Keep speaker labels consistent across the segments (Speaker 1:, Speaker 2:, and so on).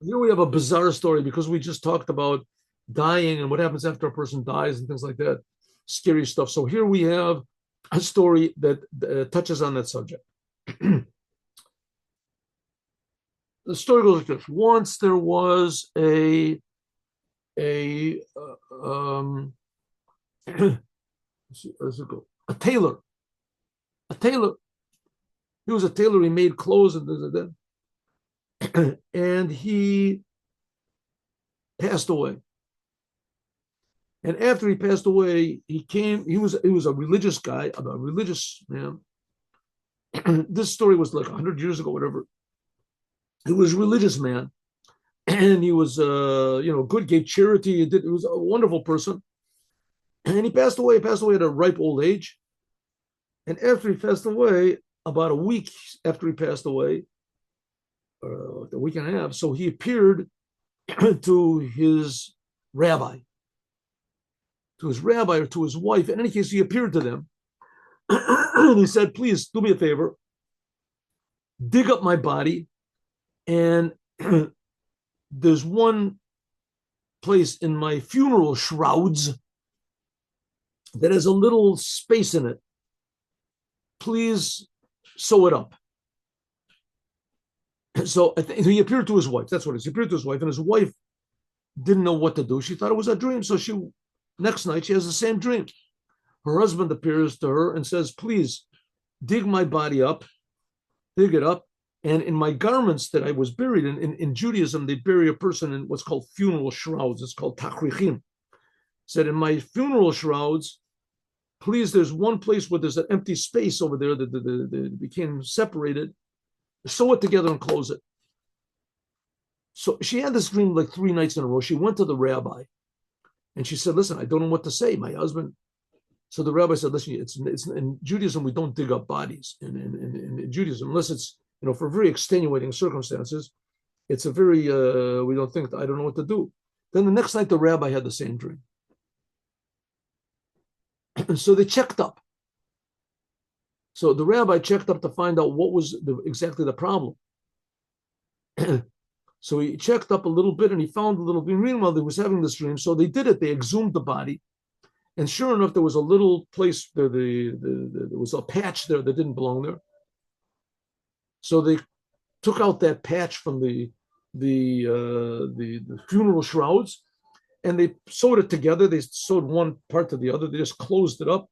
Speaker 1: Here we have a bizarre story because we just talked about dying and what happens after a person dies and things like that, scary stuff. So here we have a story that touches on that subject. The story goes like this: once there was a a tailor, a tailor. He was a tailor. He made clothes and this and that, and he passed away. And after he passed away, he came. He was a religious guy, a religious man. This story was like 100 years ago, whatever. He was a religious man, and he was good, gave charity. He was a wonderful person, and he passed away. He passed away at a ripe old age. And after he passed away, about a week after he passed away, a week and a half, so he appeared to his rabbi, or to his wife. In any case, he appeared to them. And he said, please do me a favor, dig up my body. And there's one place in my funeral shrouds that has a little space in it. Please sew it up. So he appeared to his wife. That's what it is. He appeared to his wife, and his wife didn't know what to do. She thought it was a dream. So next night, she has the same dream. Her husband appears to her and says, please dig my body up, dig it up. And in my garments that I was buried in Judaism, they bury a person in what's called funeral shrouds. It's called tachrichim. Said, in my funeral shrouds, please, there's one place where there's an empty space over there that became separated. Sew it together and close it. So she had this dream like 3 nights in a row. She went to the rabbi and she said, listen, I don't know what to say. My husband. So the rabbi said, listen, it's in Judaism, we don't dig up bodies in Judaism, unless it's, for very extenuating circumstances. It's a very, we don't think, I don't know what to do. Then the next night, the rabbi had the same dream. And so they checked up. So the rabbi checked up to find out what was exactly the problem. So he checked up a little bit and he found a little bit. Meanwhile, they was having this dream. So they did it. They exhumed the body. And sure enough, there was a little place there. There was a patch there that didn't belong there. So they took out that patch from the funeral shrouds, and they sewed it together. They sewed one part to the other. They just closed it up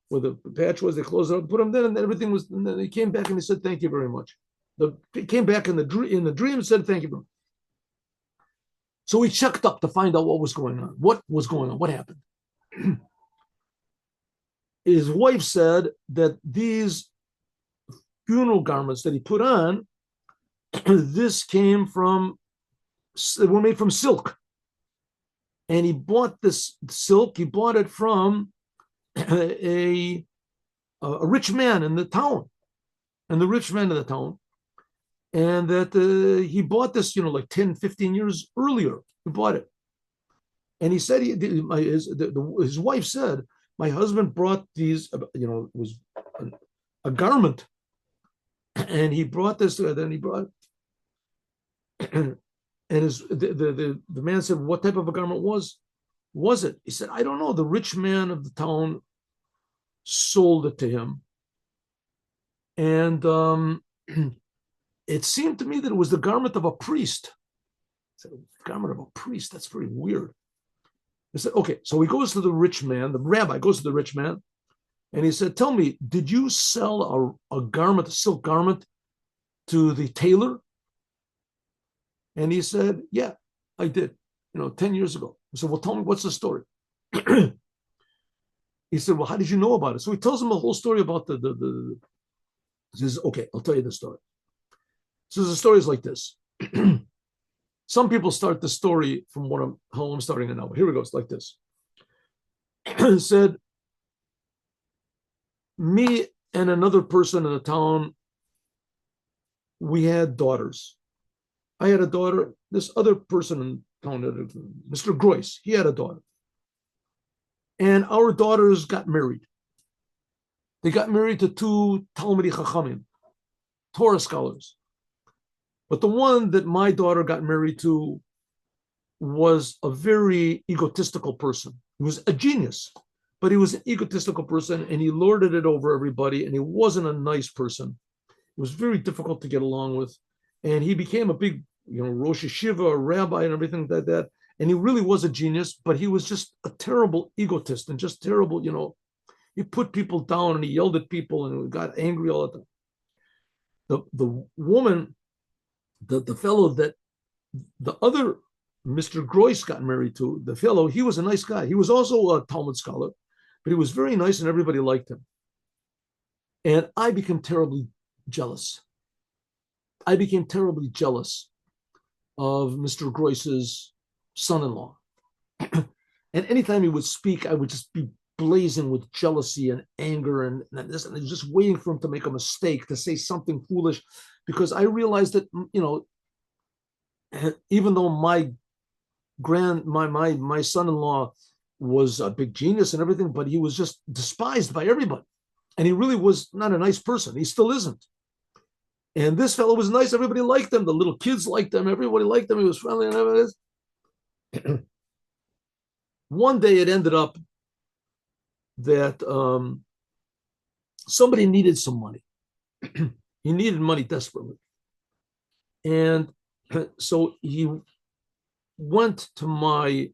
Speaker 1: where the patch was. They closed it up, put them there, and then everything was. And then they came back and they said, "Thank you very much." They came back in the dream and said, "Thank you very much." So we checked up to find out what was going on. What was going on? What happened? His wife said that these funeral garments that he put on, this came from, they were made from silk. And he bought this silk, he bought it from a rich man in the town. And the rich man in the town. And that he bought this, like 10, 15 years earlier. He bought it. And he said, his wife said, my husband brought these, it was a garment. And he brought this, then he brought, and the man said, what type of a garment was it? He said, I don't know. The rich man of the town sold it to him. And it seemed to me that it was the garment of a priest. I said, garment of a priest? That's very weird. I said, okay. So he goes to the rich man, the rabbi goes to the rich man, and he said, tell me, did you sell a garment, a silk garment, to the tailor? And he said, yeah, I did, 10 years ago. I said, well, tell me, what's the story? He said, well, how did you know about it? So he tells him the whole story about he says, okay, I'll tell you the story. So the story is like this. Some people start the story from how I'm starting it now. But here we go. It's like this. Said, me and another person in the town, we had daughters. I had a daughter. This other person in town, Mr. Groyce, he had a daughter. And our daughters got married. They got married to two Talmidei Chachamim, Torah scholars. But the one that my daughter got married to was a very egotistical person. He was a genius, but he was an egotistical person, and he lorded it over everybody, and he wasn't a nice person. It was very difficult to get along with. And he became a big, Rosh Hashiva, a rabbi, and everything like that. And he really was a genius, but he was just a terrible egotist and just terrible, he put people down and he yelled at people and got angry all the time. The woman, the fellow that the other Mr. Groyce got married to, the fellow, he was a nice guy. He was also a Talmud scholar, but he was very nice and everybody liked him. And I became terribly jealous. I became terribly jealous of Mr. Groyce's son-in-law. And anytime he would speak, I would just be blazing with jealousy and anger and this, and just waiting for him to make a mistake, to say something foolish, because I realized that, even though my son-in-law was a big genius and everything, but he was just despised by everybody. And he really was not a nice person. He still isn't. And this fellow was nice. Everybody liked him. The little kids liked him. Everybody liked him. He was friendly and everything. One day it ended up that somebody needed some money. He needed money desperately. And so he went to my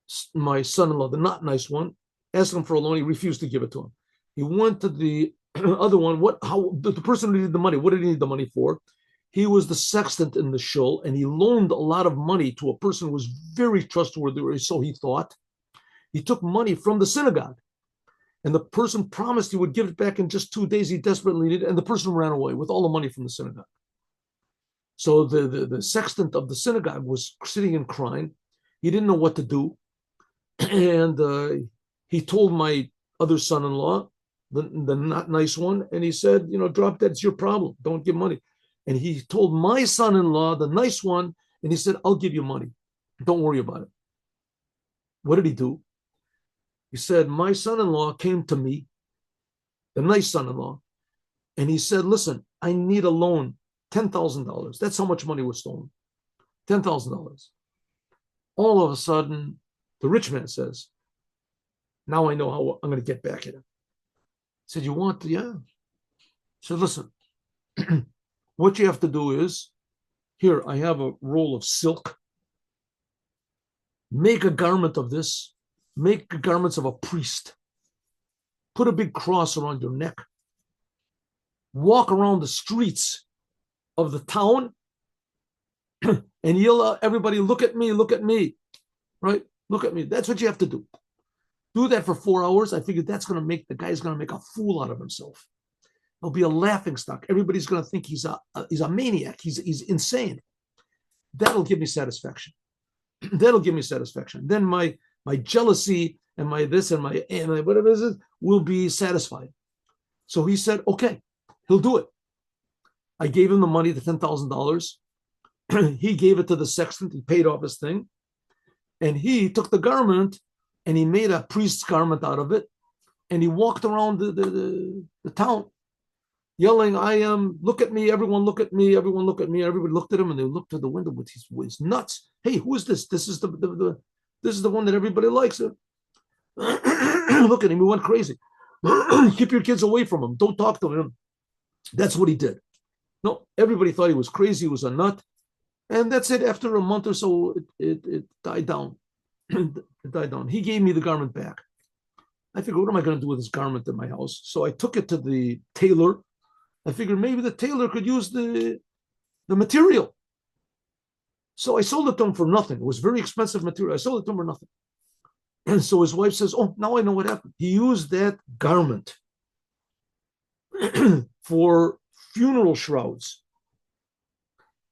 Speaker 1: son-in-law, the not nice one, asked him for a loan. He refused to give it to him. He went to the other one. The person who needed the money, what did he need the money for? He was the sexton in the shul, and he loaned a lot of money to a person who was very trustworthy, or so he thought. He took money from the synagogue, and the person promised he would give it back in just 2 days. He desperately needed it, and the person ran away with all the money from the synagogue. So the sexton of the synagogue was sitting and crying. He didn't know what to do. And he told my other son-in-law, the not nice one, and he said, drop that, it's your problem. Don't give money. And he told my son-in-law, the nice one, and he said, I'll give you money. Don't worry about it. What did he do? He said, my son-in-law came to me, the nice son-in-law, and he said, listen, I need a loan, $10,000. That's how much money was stolen. $10,000. All of a sudden, the rich man says, now I know how I'm going to get back at him. He said, you want to? Yeah. He said, listen, what you have to do is, here, I have a roll of silk. Make a garment of this. Make garments of a priest. Put a big cross around your neck. Walk around the streets of the town and yell out, everybody, look at me, right? Look at me. That's what you have to do. Do that for 4 hours. I figured that's going to make the guy's going to make a fool out of himself. He'll be a laughing stock. Everybody's going to think he's a maniac. He's insane. That'll give me satisfaction. That'll give me satisfaction. Then my jealousy and my this and my whatever it is will be satisfied. So he said, okay, he'll do it. I gave him the money, the $10,000. He gave it to the sexton. He paid off his thing. And he took the garment and he made a priest's garment out of it. And he walked around the town yelling, I am, look at me, everyone look at me, everyone look at me. Everybody looked at him and they looked to the window with his nuts. Hey, who is this? This is the one that everybody likes. Look at him, he went crazy. Keep your kids away from him. Don't talk to him. That's what he did. No, everybody thought he was crazy, he was a nut. And that's it. After a month or so, it died down. It died down. He gave me the garment back. I figured, what am I going to do with this garment in my house? So I took it to the tailor. I figured maybe the tailor could use the material. So I sold it to him for nothing. It was very expensive material. I sold it to him for nothing. And so his wife says, oh, now I know what happened. He used that garment for funeral shrouds.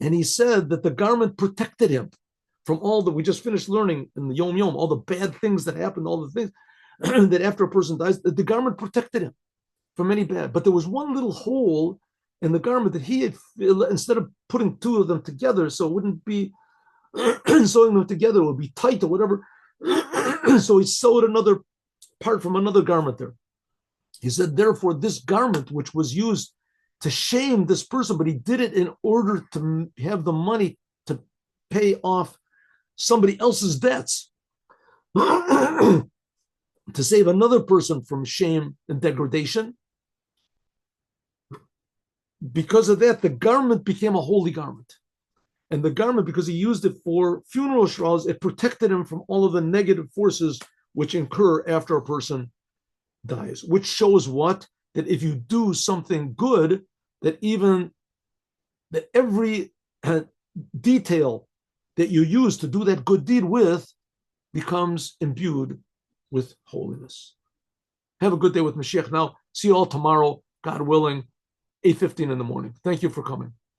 Speaker 1: And he said that the garment protected him from all that we just finished learning in the Yom Yom, all the bad things that happened, all the things that after a person dies, the garment protected him from any bad. But there was one little hole in the garment that he had, instead of putting two of them together, so it wouldn't be sewing them together, it would be tight or whatever. So he sewed another part from another garment there. He said, therefore, this garment, which was used to shame this person, but he did it in order to have the money to pay off somebody else's debts, to save another person from shame and degradation. Because of that, the garment became a holy garment. And the garment, because he used it for funeral shrouds, it protected him from all of the negative forces which incur after a person dies, which shows what? That if you do something good, that every detail that you use to do that good deed with becomes imbued with holiness. Have a good day with Mashiach. Now, see you all tomorrow, God willing, 8:15 in the morning. Thank you for coming.